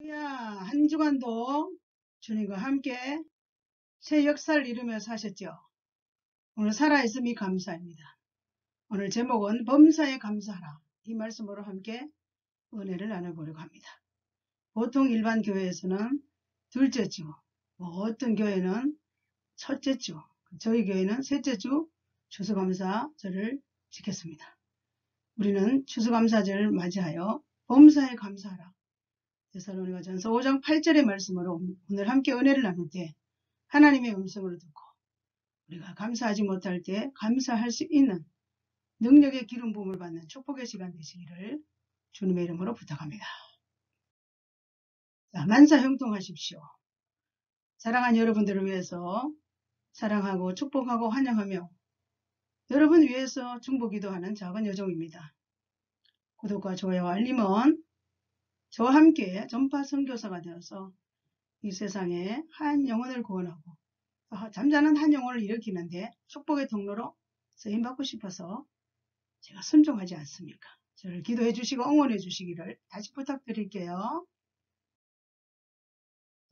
한 주간도 주님과 함께 새 역사를 이루며 사셨죠. 오늘 살아있음이 감사입니다. 오늘 제목은 범사에 감사하라. 이 말씀으로 함께 은혜를 나눠보려고 합니다. 보통 일반 교회에서는 둘째 주, 어떤 교회는 첫째 주, 저희 교회는 셋째 주 추수감사절을 지켰습니다. 우리는 추수감사절을 맞이하여 범사에 감사하라. 데살로니가전서 5장 8절의 말씀으로 오늘 함께 은혜를 나눌 때 하나님의 음성을 듣고 우리가 감사하지 못할 때 감사할 수 있는 능력의 기름 부음을 받는 축복의 시간 되시기를 주님의 이름으로 부탁합니다. 자, 만사 형통하십시오. 사랑하는 여러분들을 위해서 사랑하고 축복하고 환영하며 여러분 위해서 중보기도하는 작은 여종입니다. 구독과 좋아요와 알림은 저와 함께 전파 선교사가 되어서 이 세상에 한 영혼을 구원하고 잠자는 한 영혼을 일으키는데 축복의 통로로 쓰임받고 싶어서 제가 순종하지 않습니까? 저를 기도해 주시고 응원해 주시기를 다시 부탁드릴게요.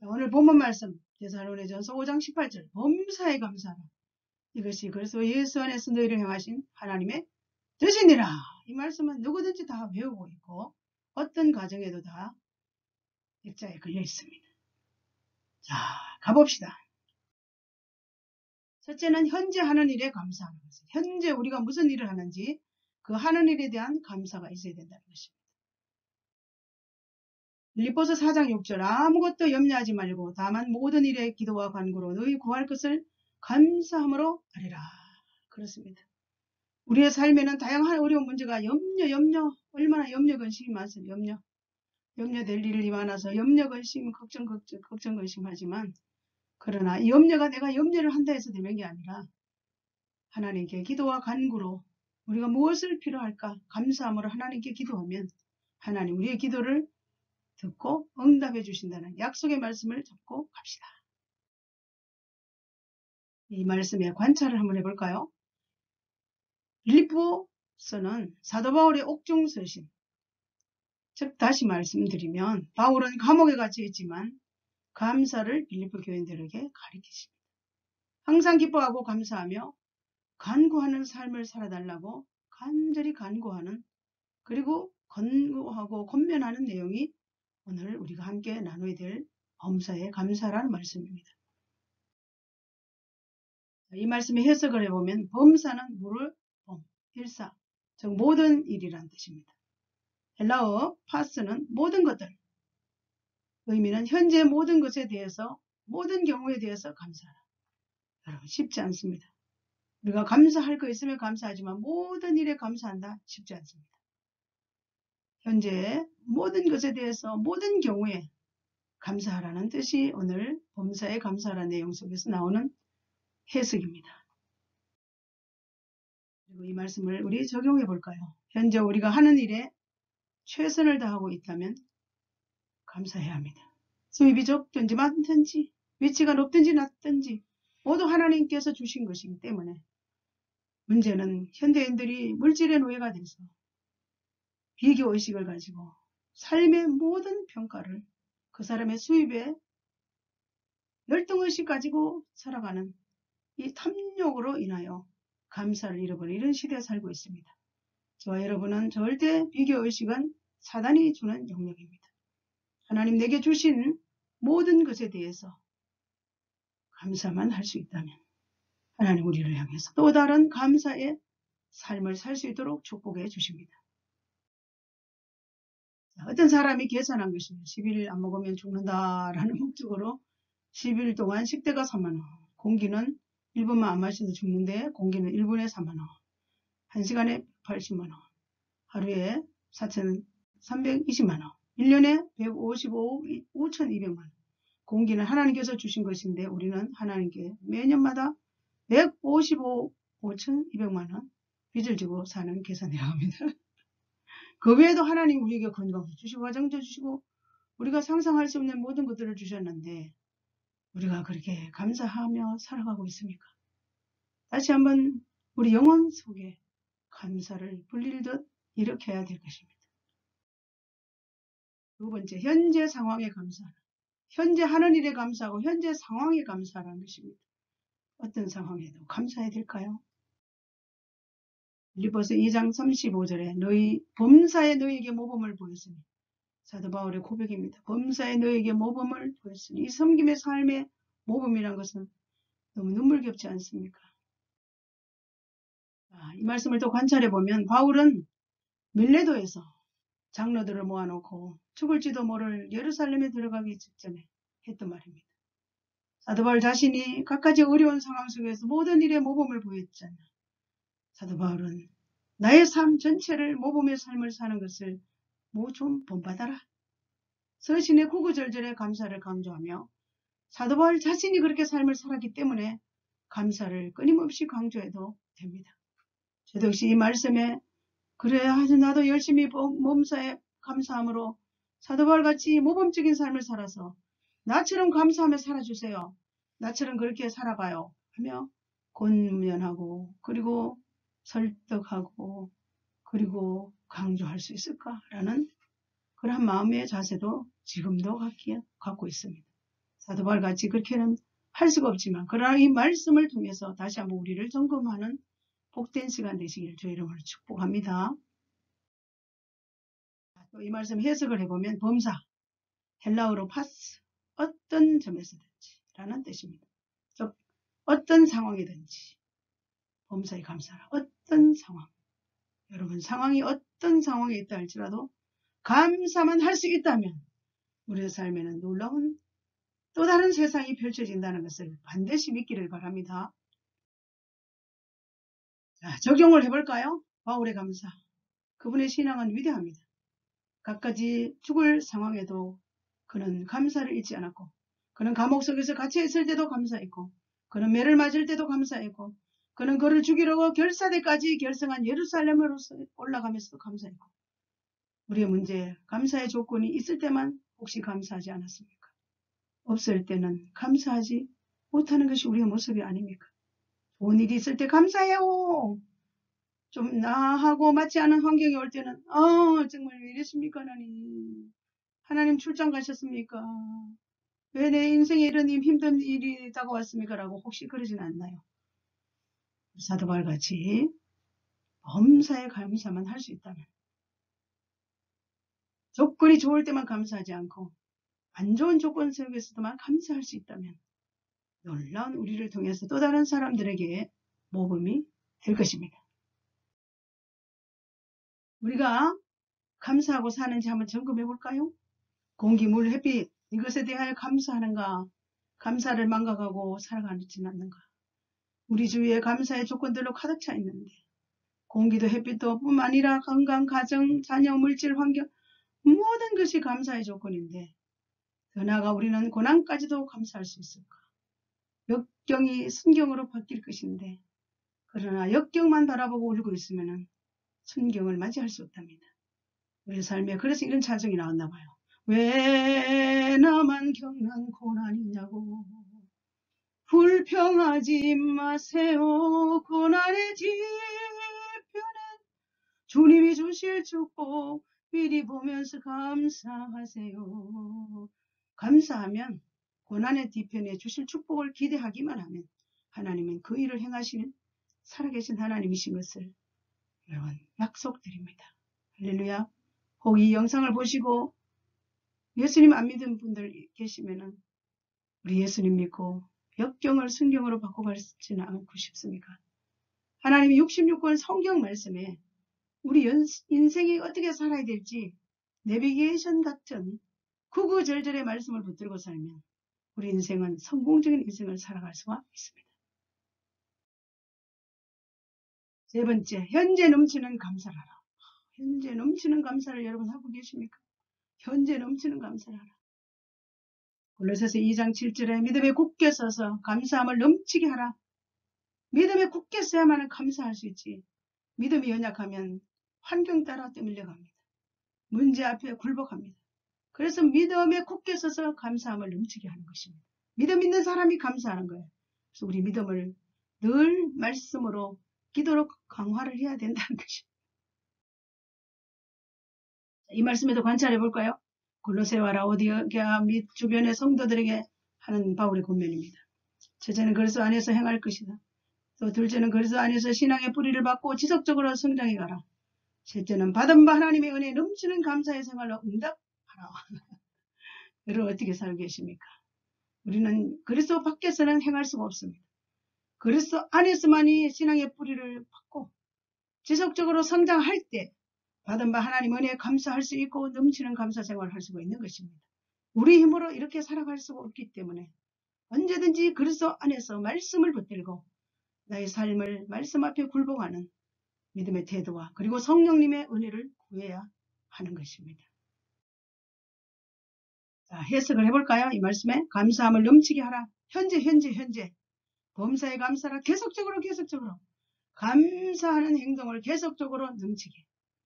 오늘 본문 말씀 데살로니가전서 5장 18절 범사에 감사하라. 이것이 그리스도 예수 안에서 너희를 향하신 하나님의 뜻이니라. 이 말씀은 누구든지 다 외우고 있고 어떤 가정에도 다 액자에 걸려 있습니다. 자, 가봅시다. 첫째는 현재 하는 일에 감사하는 것입니다. 현재 우리가 무슨 일을 하는지 그 하는 일에 대한 감사가 있어야 된다는 것입니다. 빌립보서 4장 6절 아무것도 염려하지 말고 다만 모든 일에 기도와 간구로 너희 구할 것을 감사함으로 하리라. 그렇습니다. 우리의 삶에는 다양한 어려운 문제가 염려 얼마나 염려 근심이 많습니다. 염려될 일이 많아서 염려 근심 걱정 근심하지만 그러나 이 염려가 내가 염려를 한다 해서 되는 게 아니라 하나님께 기도와 간구로 우리가 무엇을 필요할까 감사함으로 하나님께 기도하면 하나님 우리의 기도를 듣고 응답해 주신다는 약속의 말씀을 잡고 갑시다. 이 말씀에 관찰을 한번 해볼까요? 빌립보서는 사도 바울의 옥중서신, 즉 다시 말씀드리면 바울은 감옥에 갇혀 있지만 감사를 빌립보 교인들에게 가르치십니다. 항상 기뻐하고 감사하며 간구하는 삶을 살아달라고 간절히 간구하는 그리고 권고하고 권면하는 내용이 오늘 우리가 함께 나눠야 될 범사에 감사라는 말씀입니다. 이 말씀의 해석을 해보면 범사는 물을 일사, 즉 모든 일이란 뜻입니다. 헬라어 파스는 모든 것들, 의미는 현재 모든 것에 대해서 모든 경우에 대해서 감사하라. 여러분 쉽지 않습니다. 우리가 감사할 거 있으면 감사하지만 모든 일에 감사한다 쉽지 않습니다. 현재 모든 것에 대해서 모든 경우에 감사하라는 뜻이 오늘 범사에 감사하라는 내용 속에서 나오는 해석입니다. 그리고 이 말씀을 우리 적용해 볼까요? 현재 우리가 하는 일에 최선을 다하고 있다면 감사해야 합니다. 수입이 적든지 많든지 위치가 높든지 낮든지 모두 하나님께서 주신 것이기 때문에 문제는 현대인들이 물질의 노예가 돼서 비교의식을 가지고 삶의 모든 평가를 그 사람의 수입에 열등의식 가지고 살아가는 이 탐욕으로 인하여 감사를 잃어버리는 이런 시대에 살고 있습니다. 저와 여러분은 절대 비교의식은 사단이 주는 영역입니다. 하나님 내게 주신 모든 것에 대해서 감사만 할 수 있다면 하나님 우리를 향해서 또 다른 감사의 삶을 살 수 있도록 축복해 주십니다. 어떤 사람이 계산한 것입니다. 10일 안 먹으면 죽는다라는 목적으로 10일 동안 식대가 3만원, 공기는 1분만 안 마셔도 죽는데 공기는 1분에 3만원, 1시간에 80만원, 하루에 4,320만원, 1년에 155, 5,200만원. 공기는 하나님께서 주신 것인데 우리는 하나님께 매년마다 155, 5,200만원 빚을 지고 사는 계산이라고 합니다. 그 외에도 하나님 우리에게 건강도 주시고 화장도 주시고 우리가 상상할 수 없는 모든 것들을 주셨는데 우리가 그렇게 감사하며 살아가고 있습니까? 다시 한번 우리 영혼 속에 감사를 불릴 듯 일으켜야 될 것입니다. 두 번째, 현재 상황에 감사하라. 현재 하는 일에 감사하고 현재 상황에 감사하라는 것입니다. 어떤 상황에도 감사해야 될까요? 빌립보서 2장 35절에 너희 범사에 너희에게 모범을 보였으니, 사도 바울의 고백입니다. 범사에 너희에게 모범을 보였으니, 이 섬김의 삶의 모범이란 것은 너무 눈물겹지 않습니까? 이 말씀을 또 관찰해 보면 바울은 밀레도에서 장로들을 모아놓고 죽을지도 모를 예루살렘에 들어가기 직전에 했던 말입니다. 사도 바울 자신이 갖가지 어려운 상황 속에서 모든 일에 모범을 보였잖아. 사도 바울은 나의 삶 전체를 모범의 삶을 사는 것을 좀 본받아라. 서신의 구구절절의 감사를 강조하며 사도 바울 자신이 그렇게 삶을 살았기 때문에 감사를 끊임없이 강조해도 됩니다. 저도 역시 이 말씀에 그래 나도 열심히 범사에 감사함으로 사도 바울같이 모범적인 삶을 살아서 나처럼 감사하며 살아주세요. 나처럼 그렇게 살아봐요 하며 권면하고 그리고 설득하고 그리고 강조할 수 있을까라는 그런 마음의 자세도 지금도 갖고 있습니다. 사도 바울같이 그렇게는 할 수가 없지만 그러나 이 말씀을 통해서 다시 한번 우리를 점검하는 복된 시간 되시길 주의 이름으로 축복합니다. 또 이 말씀 해석을 해보면 범사, 헬라어로 파스, 어떤 점에서든지 라는 뜻입니다. 즉 어떤 상황이든지 범사에 감사하라. 어떤 상황, 여러분 상황이 어떤 상황에 있다 할지라도 감사만 할 수 있다면 우리의 삶에는 놀라운 또 다른 세상이 펼쳐진다는 것을 반드시 믿기를 바랍니다. 자, 적용을 해볼까요? 바울의 감사. 그분의 신앙은 위대합니다. 갖가지 죽을 상황에도 그는 감사를 잊지 않았고 그는 감옥 속에서 갇혀 있을 때도 감사했고 그는 매를 맞을 때도 감사했고 그는 그를 죽이려고 결사대까지 결성한 예루살렘으로 올라가면서도 감사했고 우리의 문제, 감사의 조건이 있을 때만 혹시 감사하지 않았습니까? 없을 때는 감사하지 못하는 것이 우리의 모습이 아닙니까? 좋은 일이 있을 때 감사해요. 좀 나하고 맞지 않은 환경이 올 때는 정말 왜 이랬습니까 하나님. 하나님 출장 가셨습니까? 왜 내 인생에 이런 힘든 일이 다가왔습니까? 라고 혹시 그러진 않나요? 사도 바울같이 범사에 감사만 할 수 있다면 조건이 좋을 때만 감사하지 않고 안 좋은 조건 속에서도만 감사할 수 있다면 놀라운 우리를 통해서 또 다른 사람들에게 모범이 될 것입니다. 우리가 감사하고 사는지 한번 점검해 볼까요? 공기, 물, 햇빛 이것에 대하여 감사하는가? 감사를 망각하고 살아가지는 않는가? 우리 주위에 감사의 조건들로 가득 차 있는데 공기도 햇빛도 뿐만 아니라 건강, 가정, 자녀, 물질, 환경 모든 것이 감사의 조건인데 더 나아가 우리는 고난까지도 감사할 수 있을까? 역경이 순경으로 바뀔 것인데 그러나 역경만 바라보고 울고 있으면 순경을 맞이할 수 없답니다. 우리 삶에 그래서 이런 찬송이 나왔나 봐요. 왜 나만 겪는 고난이냐고 불평하지 마세요. 고난의 뒤편엔 주님이 주실 축복 미리 보면서 감사하세요. 감사하면 고난의 뒤편에 주실 축복을 기대하기만 하면 하나님은 그 일을 행하시는 살아계신 하나님이신 것을 여러분 약속드립니다. 할렐루야. 혹 이 영상을 보시고 예수님 안 믿은 분들 계시면은 우리 예수님 믿고 역경을 순경으로 바꿔가지는 않고 싶습니까? 하나님이 66권 성경 말씀에 우리 인생이 어떻게 살아야 될지 내비게이션 같은 구구절절의 말씀을 붙들고 살면 우리 인생은 성공적인 인생을 살아갈 수가 있습니다. 세 번째, 현재 넘치는 감사를 하라. 현재 넘치는 감사를 여러분 하고 계십니까? 현재 넘치는 감사를 하라. 골로새서 2장 7절에 믿음에 굳게 서서 감사함을 넘치게 하라. 믿음에 굳게 서야만 감사할 수 있지. 믿음이 연약하면 환경 따라 떠밀려갑니다. 문제 앞에 굴복합니다. 그래서 믿음에 굳게 서서 감사함을 넘치게 하는 것입니다. 믿음 있는 사람이 감사하는 거예요. 그래서 우리 믿음을 늘 말씀으로 기도로 강화를 해야 된다는 것입니다. 이 말씀에도 관찰해 볼까요? 골로새와 라오디게아 및 주변의 성도들에게 하는 바울의 권면입니다. 첫째는 그리스도 안에서 행할 것이다. 또 둘째는 그리스도 안에서 신앙의 뿌리를 받고 지속적으로 성장해 가라. 셋째는 받은 바 하나님의 은혜에 넘치는 감사의 생활로 응답하라. 여러분 어떻게 살고 계십니까? 우리는 그리스도 밖에서는 행할 수가 없습니다. 그리스도 안에서만이 신앙의 뿌리를 받고 지속적으로 성장할 때 받은 바 하나님 은혜에 감사할 수 있고 넘치는 감사 생활을 할 수가 있는 것입니다. 우리 힘으로 이렇게 살아갈 수가 없기 때문에 언제든지 그리스도 안에서 말씀을 붙들고 나의 삶을 말씀 앞에 굴복하는 믿음의 태도와 그리고 성령님의 은혜를 구해야 하는 것입니다. 자, 해석을 해볼까요? 이 말씀에 감사함을 넘치게 하라. 현재 범사에 감사라. 계속적으로 감사하는 행동을 계속적으로 넘치게.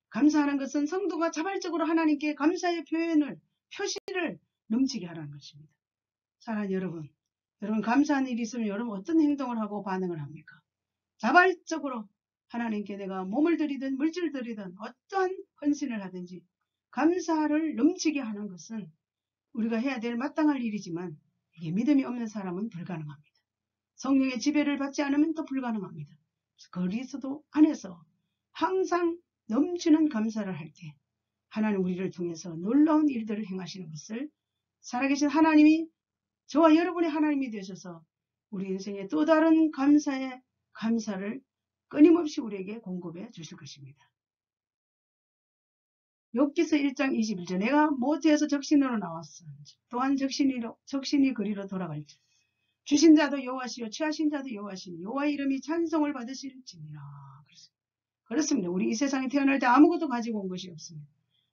감사하는 것은 성도가 자발적으로 하나님께 감사의 표시를 넘치게 하라는 것입니다. 사랑하는 여러분 감사한 일이 있으면 여러분 어떤 행동을 하고 반응을 합니까? 자발적으로 하나님께 내가 몸을 들이든 물질을 들이든 어떠한 헌신을 하든지 감사를 넘치게 하는 것은 우리가 해야 될 마땅할 일이지만 이게 믿음이 없는 사람은 불가능합니다. 성령의 지배를 받지 않으면 또 불가능합니다. 그리스도 안에서 항상 넘치는 감사를 할 때 하나님 우리를 통해서 놀라운 일들을 행하시는 것을 살아계신 하나님이 저와 여러분의 하나님이 되셔서 우리 인생의 또 다른 감사를 끊임없이 우리에게 공급해 주실 것입니다. 욥기서 1장 21절 내가 모태에서 적신으로 나왔어. 또한 적신이 그리로 돌아갈지. 주신 자도 여호와시요 취하신 자도 여호와시니 여호와의 이름이 찬송을 받으실지니라. 그렇습니다. 우리 이 세상에 태어날 때 아무것도 가지고 온 것이 없습니다.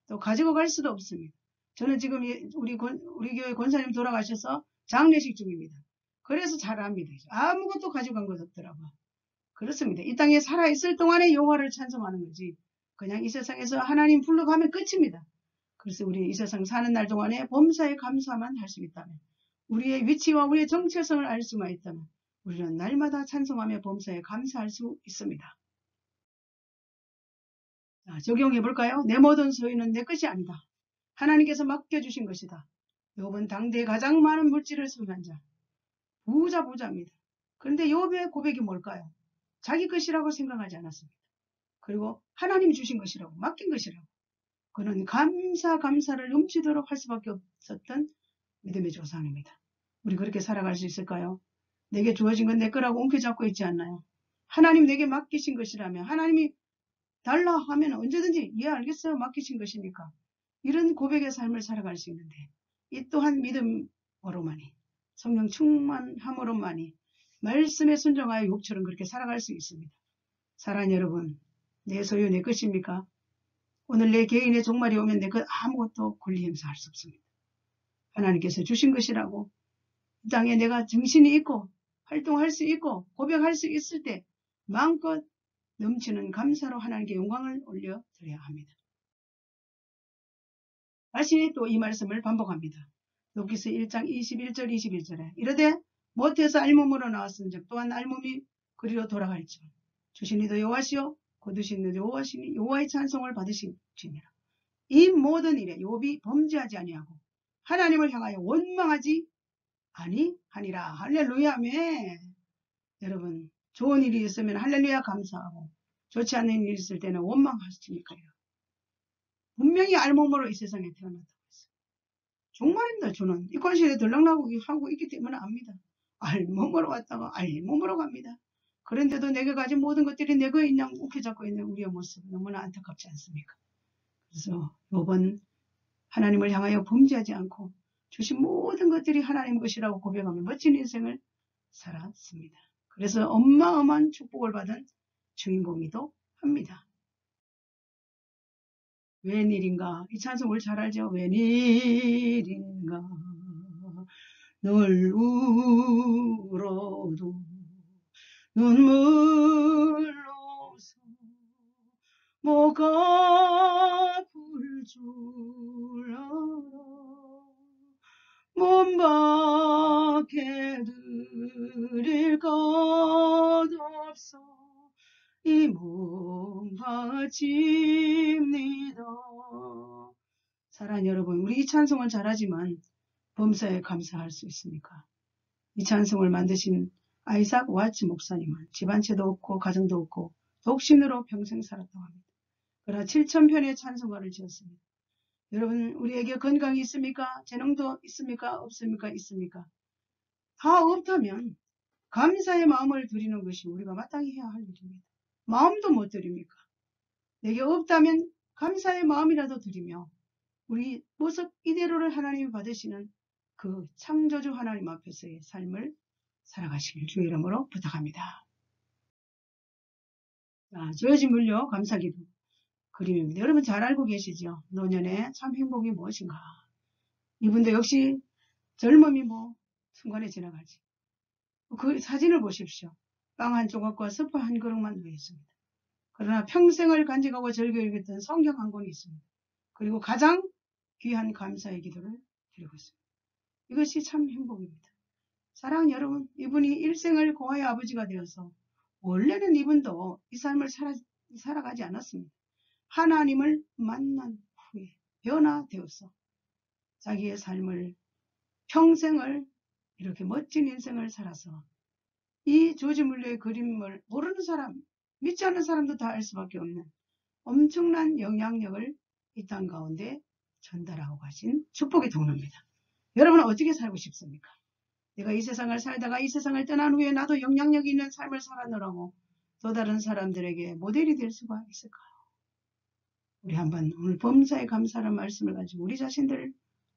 또 가지고 갈 수도 없습니다. 저는 지금 우리 교회 권사님 돌아가셔서 장례식 중입니다. 그래서 잘 압니다. 아무것도 가지고 간 것 없더라고요. 그렇습니다. 이 땅에 살아있을 동안에 여호와를 찬송하는 거지 그냥 이 세상에서 하나님 불러가면 끝입니다. 그래서 우리 이 세상 사는 날 동안에 범사에 감사만 할 수 있다면 우리의 위치와 우리의 정체성을 알 수만 있다면 우리는 날마다 찬송하며 범사에 감사할 수 있습니다. 자, 적용해 볼까요? 내 모든 소유는 내 것이 아니다. 하나님께서 맡겨주신 것이다. 욥은 당대에 가장 많은 물질을 소유한 자. 부자입니다. 그런데 욥의 고백이 뭘까요? 자기 것이라고 생각하지 않았습니다. 그리고 하나님 주신 것이라고 맡긴 것이라고. 그는 감사를 넘치도록 할 수밖에 없었던 믿음의 조상입니다. 우리 그렇게 살아갈 수 있을까요? 내게 주어진 건 내 거라고 옮겨잡고 있지 않나요? 하나님 내게 맡기신 것이라면 하나님이 달라 하면 언제든지 예 알겠어요 맡기신 것이니까 이런 고백의 삶을 살아갈 수 있는데 이 또한 믿음으로만이 성령 충만함으로만이 말씀에 순종하여 욥처럼 그렇게 살아갈 수 있습니다. 사랑하는 여러분 내 소유 내 것입니까? 오늘 내 개인의 종말이 오면 내 것 아무것도 권리 행사할 수 없습니다. 하나님께서 주신 것이라고 이 땅에 내가 정신이 있고 활동할 수 있고 고백할 수 있을 때 마음껏 넘치는 감사로 하나님께 영광을 올려드려야 합니다. 다시 또 이 말씀을 반복합니다. 욥기서 1장 21절 21절에 이르되 모태에서 알몸으로 나왔은즉 또한 알몸이 그리로 돌아갈지어 주신 이도 여호와시요 거두신 이도 여호와시니 여호와의 찬송을 받으시니라. 이 모든 일에 욥이 범죄하지 아니하고 하나님을 향하여 원망하지 아니하니라. 할렐루야 아멘. 여러분 좋은 일이 있으면 할렐루야 감사하고 좋지 않은 일이 있을 때는 원망하십니까요? 분명히 알몸으로 이 세상에 태어났다고 했어요. 정말입니다. 저는 이 관실에 들락나고 하고 있기 때문에 압니다. 알몸으로 왔다가 알몸으로 갑니다. 그런데도 내게 가진 모든 것들이 내 거에 그냥 움켜잡고 있는 우리의 모습 너무나 안타깝지 않습니까? 그래서 욥은 하나님을 향하여 범죄하지 않고 주신 모든 것들이 하나님 것이라고 고백하며 멋진 인생을 살았습니다. 그래서 어마어마한 축복을 받은 주인공이기도 합니다. 웬일인가 이 찬송을 잘 알죠. 웬일인가 널 울어도 눈물로서 목 아플 줄 알아 몸 밖에 드릴 것 없어 이 몸 바칩니다. 사랑하는 여러분, 우리 이 찬송을 잘하지만 범사에 감사할 수 있습니까? 이 찬송을 만드신 아이삭 와츠 목사님은 집안채도 없고 가정도 없고 독신으로 평생 살았다고 합니다. 그러나 7,000편의 찬송가를 지었습니다. 여러분, 우리에게 건강이 있습니까? 재능도 있습니까? 없습니까? 있습니까? 다 없다면 감사의 마음을 드리는 것이 우리가 마땅히 해야 할 일입니다. 마음도 못 드립니까? 내게 없다면 감사의 마음이라도 드리며 우리 모습 이대로를 하나님이 받으시는 그 창조주 하나님 앞에서의 삶을 살아가시길 주의 이름으로 부탁합니다. 조여진 물려 감사기도 그림입니다. 여러분 잘 알고 계시죠? 노년의 참 행복이 무엇인가? 이분도 역시 젊음이 순간에 지나가지. 그 사진을 보십시오. 빵 한 조각과 스프 한 그릇만 놓여 있습니다. 그러나 평생을 간직하고 즐겨 읽었던 성경 한 권이 있습니다. 그리고 가장 귀한 감사의 기도를 드리고 있습니다. 이것이 참 행복입니다. 사랑하는 여러분, 이분이 일생을 고아의 아버지가 되어서 원래는 이분도 이 삶을 살아가지 않았습니다. 하나님을 만난 후에 변화되어서 자기의 삶을 평생을 이렇게 멋진 인생을 살아서 이 조지 물러의 그림을 모르는 사람, 믿지 않는 사람도 다 알 수밖에 없는 엄청난 영향력을 이 땅 가운데 전달하고 가신 축복의 동료입니다. 여러분은 어떻게 살고 싶습니까? 내가 이 세상을 살다가 이 세상을 떠난 후에 나도 영향력 있는 삶을 살아내라고 또 다른 사람들에게 모델이 될 수가 있을까요? 우리 한번 오늘 범사에 감사하는 말씀을 가지고 우리 자신들을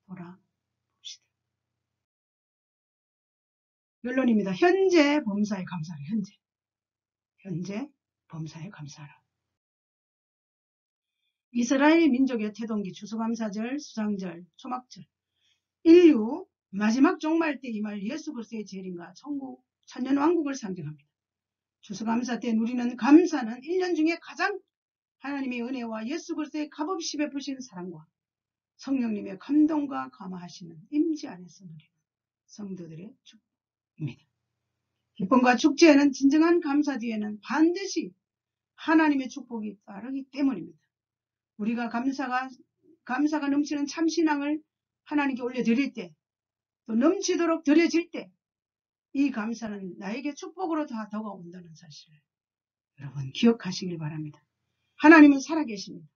돌아봅시다. 결론입니다. 현재 범사에 감사하라. 현재 범사에 감사하라. 이스라엘 민족의 태동기 추수감사절, 수장절, 초막절, 인류 마지막 종말 때 임할 예수 그리스도의 재림과 천국, 천년왕국을 상징합니다. 추수감사 때 누리는 감사는 1년 중에 가장 하나님의 은혜와 예수 그리스도의 값없이 베푸신 사랑과 성령님의 감동과 감화하시는 임재 안에서 누리는 성도들의 축복입니다. 기쁨과 축제에는 진정한 감사 뒤에는 반드시 하나님의 축복이 따르기 때문입니다. 우리가 감사가 넘치는 참신앙을 하나님께 올려드릴 때, 또 넘치도록 드려질 때, 이 감사는 나에게 축복으로 다 다가온다는 사실을 여러분 기억하시길 바랍니다. 하나님은 살아계십니다.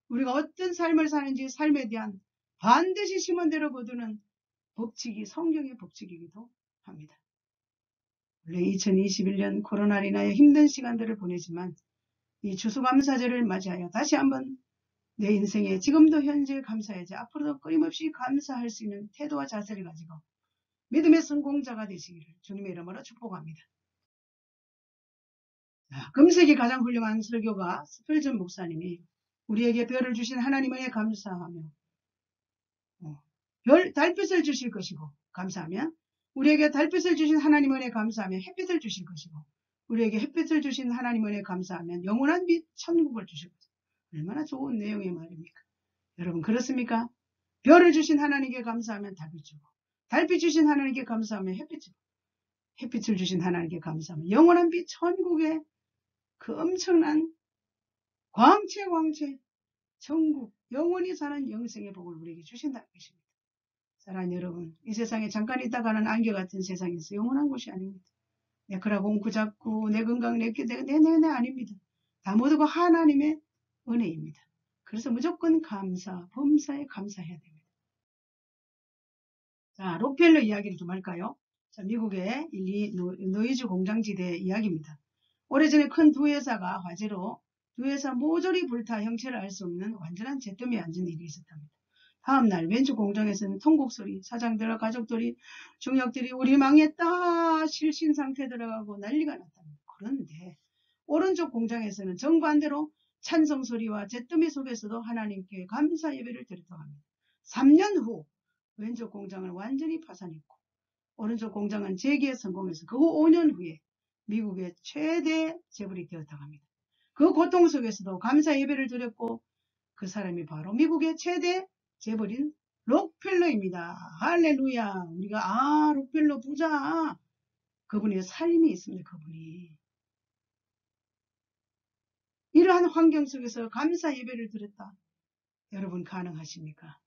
우리가 어떤 삶을 사는지 삶에 대한 반드시 심은 대로 거두는 법칙이 성경의 법칙이기도 합니다. 원래 2021년 코로나로 인하여 힘든 시간들을 보내지만 이 추수감사절을 맞이하여 다시 한번 내 인생에 지금도 현재 감사해야지 앞으로도 끊임없이 감사할 수 있는 태도와 자세를 가지고 믿음의 성공자가 되시기를 주님의 이름으로 축복합니다. 금세기 가장 훌륭한 설교가 스펠전 목사님이 우리에게 별을 주신 하나님에 감사하며 달빛을 주실 것이고 감사하면 우리에게 달빛을 주신 하나님 은혜 감사하면 햇빛을 주실 것이고 우리에게 햇빛을 주신 하나님 은혜 감사하면 영원한 빛 천국을 주실 것이고 얼마나 좋은 내용의 말입니까? 여러분 그렇습니까? 별을 주신 하나님께 감사하면 달빛 주고 달빛 주신 하나님께 감사하면 햇빛 주고 햇빛을 주신 하나님께 감사하면 영원한 빛 천국의 그 엄청난 광채 천국 영원히 사는 영생의 복을 우리에게 주신다는 것입니다. 사랑하는 여러분, 이 세상에 잠깐 있다가는 안개 같은 세상에서 영원한 곳이 아닙니다. 내 거라고 웅크 잡고 내 건강 내 아닙니다. 다 모두가 하나님의 은혜입니다. 그래서 무조건 범사에 감사해야 됩니다. 자, 록펠러 이야기를 좀 할까요? 자, 미국의 노이즈 공장지대 이야기입니다. 오래전에 큰 두 회사가 화재로 두 회사 모조리 불타 형체를 알 수 없는 완전한 잿더미에 앉은 일이 있었답니다. 다음날 왼쪽 공장에서는 통곡소리, 사장들과 가족들이 중역들이 우리 망했다 실신 상태 들어가고 난리가 났답니다. 그런데 오른쪽 공장에서는 정반대로 찬송소리와 잿더미 속에서도 하나님께 감사 예배를 드렸다고 합니다. 3년 후 왼쪽 공장을 완전히 파산했고 오른쪽 공장은 재기에 성공해서 그 후 5년 후에 미국의 최대 재벌이 되었다고 합니다. 그 고통 속에서도 감사 예배를 드렸고 그 사람이 바로 미국의 최대 재벌인 록펠러입니다. 할렐루야. 우리가 록펠러 부자. 그분의 삶이 있습니다. 그분이. 이러한 환경 속에서 감사 예배를 드렸다. 여러분 가능하십니까?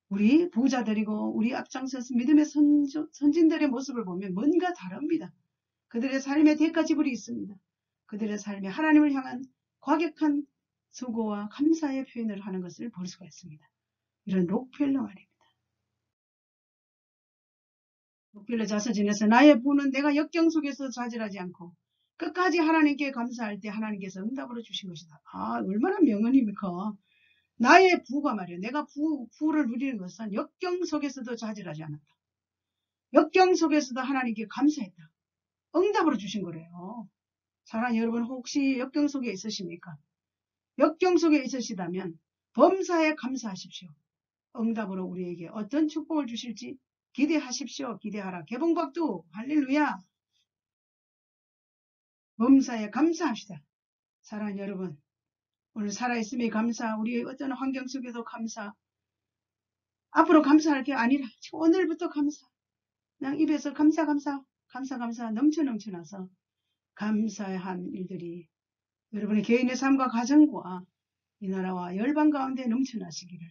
우리 부자들이고 우리 앞장서서 믿음의 선진들의 모습을 보면 뭔가 다릅니다. 그들의 삶에 대가지불이 있습니다. 그들의 삶에 하나님을 향한 과격한 수고와 감사의 표현을 하는 것을 볼 수가 있습니다. 이런 록펠러 말입니다. 록펠러 자서전에서 나의 부는 내가 역경 속에서 좌절하지 않고 끝까지 하나님께 감사할 때 하나님께서 응답으로 주신 것이다. 아, 얼마나 명언입니까? 나의 부가 말이에요. 내가 부를 누리는 것은 역경 속에서도 좌절하지 않았다. 역경 속에서도 하나님께 감사했다. 응답으로 주신 거래요. 사랑하는 여러분, 혹시 역경 속에 있으십니까? 역경 속에 있으시다면 범사에 감사하십시오. 응답으로 우리에게 어떤 축복을 주실지 기대하십시오. 기대하라. 개봉박두 할렐루야. 범사에 감사합시다. 사랑하는 여러분, 오늘 살아있음에 감사, 우리의 어떤 환경 속에도 감사, 앞으로 감사할 게 아니라 오늘부터 감사. 그냥 입에서 감사 넘쳐나서 감사한 일들이 여러분의 개인의 삶과 가정과 이 나라와 열방 가운데 넘쳐나시기를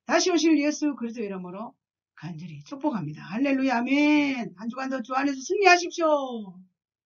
다시 오실 예수 그리스도 이름으로 간절히 축복합니다. 할렐루야 아멘. 한 주간도 주 안에서 승리하십시오.